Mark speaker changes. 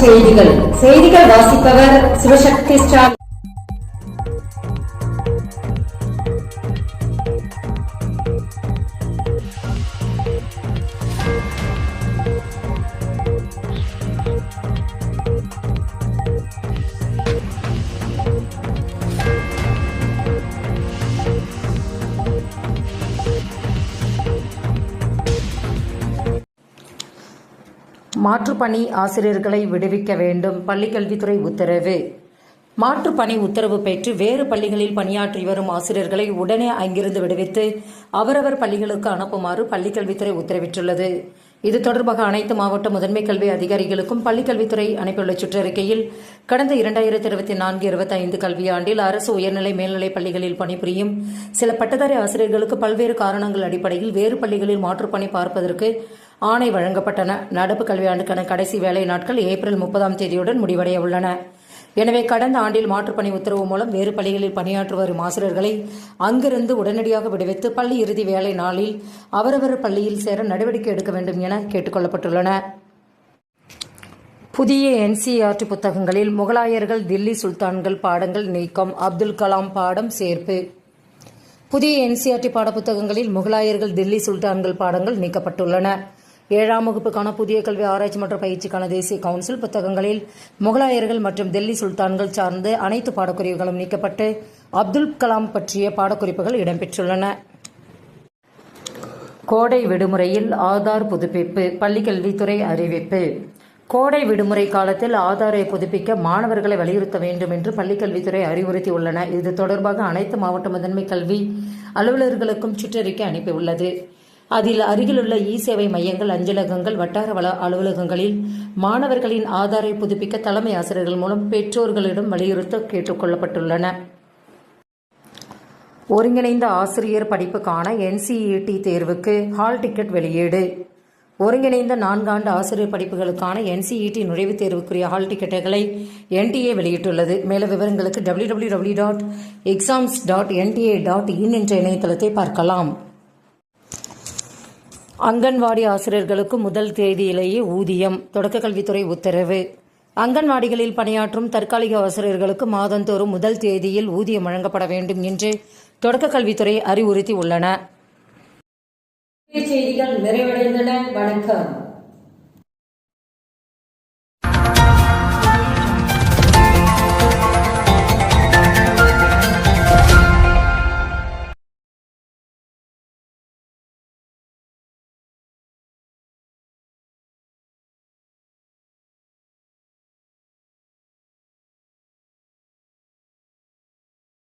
Speaker 1: செய்திகள் வாசிப்பவர் சிவசக்தி ஸ்டாலின்.
Speaker 2: மாற்றுப்பணி ஆசிரியர்களை விடுவிக்க வேண்டும், பள்ளிக்கல்வித்துறை உத்தரவு. மாற்றுப்பணி உத்தரவு பெற்று வேறு பள்ளிகளில் பணியாற்றி வரும் ஆசிரியர்களை உடனே அங்கிருந்து விடுவித்து அவரவர் பள்ளிகளுக்கு அனுப்புமாறு பள்ளிக்கல்வித்துறை உத்தரவிட்டுள்ளது. இது தொடர்பாக அனைத்து மாவட்ட முதன்மை கல்வி அதிகாரிகளுக்கும் பள்ளிக்கல்வித்துறை அனுப்பியுள்ள சுற்றறிக்கையில், கடந்த 2024-25 கல்வியாண்டில் அரசு உயர்நிலை மேல்நிலைப் பள்ளிகளில் பணிபுரியும் சில பட்டதாரி ஆசிரியர்களுக்கு பல்வேறு காரணங்கள் அடிப்படையில் வேறு பள்ளிகளில் மாற்றுப்பணி பார்ப்பதற்கு ஆணை வழங்கப்பட்டன. நடப்பு கல்வியாண்டுக்கான கடைசி வேலை நாட்கள் ஏப்ரல் 30 முடிவடைய உள்ளன. எனவே கடந்த ஆண்டில் மாற்றுப்பணி உத்தரவு மூலம் வேறு பள்ளிகளில் பணியாற்றி வரும் ஆசிரியர்களை அங்கிருந்து உடனடியாக விடுவித்து பள்ளி இறுதி வேலை நாளில் அவரவர் பள்ளியில் சேர நடவடிக்கை எடுக்க வேண்டும் என கேட்டுக்கொள்ளப்பட்டுள்ளன. புதிய NCERT புத்தகங்களில் முகலாயர்கள், தில்லி சுல்தான்கள் பாடங்கள் நீக்கம், அப்துல் கலாம் பாடம் சேர்ப்பு. புதிய NCERT பாடப்புத்தகங்களில் முகலாயர்கள், தில்லி சுல்தான்கள் பாடங்கள் நீக்கப்பட்டுள்ளன. 7ஆம் வகுப்புக்கான புதிய கல்வி ஆராய்ச்சி மற்றும் பயிற்சிக்கான தேசிய கவுன்சில் புத்தகங்களில் முகலாயர்கள் மற்றும் தில்லி சுல்தான்கள் சார்ந்த அனைத்து பாடக்குறிப்புகளும் நீக்கப்பட்டு அப்துல் கலாம் பற்றிய பாடக்குறிப்புகள் இடம்பெற்றுள்ளன. கோடை விடுமுறையில் ஆதார் புதுப்பிப்பு, பள்ளிக்கல்வித்துறை அறிவிப்பு. கோடை விடுமுறை காலத்தில் ஆதாரை புதுப்பிக்க மாணவர்களை வலியுறுத்த வேண்டும் என்று பள்ளிக்கல்வித்துறை அறிவுறுத்தியுள்ளன. இது தொடர்பாக அனைத்து மாவட்ட முதன்மை கல்வி அலுவலர்களுக்கும் சுற்றறிக்கை அனுப்பியுள்ளது. அதில் அருகிலுள்ள சேவை மையங்கள், அஞ்சலகங்கள், வட்டார அலுவலகங்களில் மாணவர்களின் ஆதாரை புதுப்பிக்க தலைமை ஆசிரியர்கள் மூலம் பெற்றோர்களிடம் வலியுறுத்த கேட்டுக் கொள்ளப்பட்டுள்ளன. ஒருங்கிணைந்த ஆசிரியர் படிப்புக்கான NCERT தேர்வுக்கு ஹால் டிக்கெட் வெளியீடு. ஒருங்கிணைந்த 4 ஆண்டு ஆசிரியர் படிப்புகளுக்கான NCERT நுழைவுத் தேர்வுக்குரிய ஹால் டிக்கெட்டுகளை NTA வெளியிட்டுள்ளது. மேலும் விவரங்களுக்கு www.exams.nta.in என்ற இணையதளத்தை பார்க்கலாம். அங்கன்வாடி ஆசிரியர்களுக்கு முதல் தேதியிலேயே ஊதியம், தொடக்க கல்வித்துறை உத்தரவு. அங்கன்வாடிகளில் பணியாற்றும் தற்காலிக ஆசிரியர்களுக்கு மாதந்தோறும் முதல் தேதியில் ஊதியம் வழங்கப்பட வேண்டும் என்று தொடக்க கல்வித்துறை அறிவுறுத்தி உள்ளன.
Speaker 1: செய்திகள் நிறைவடைந்தன. வணக்கம்.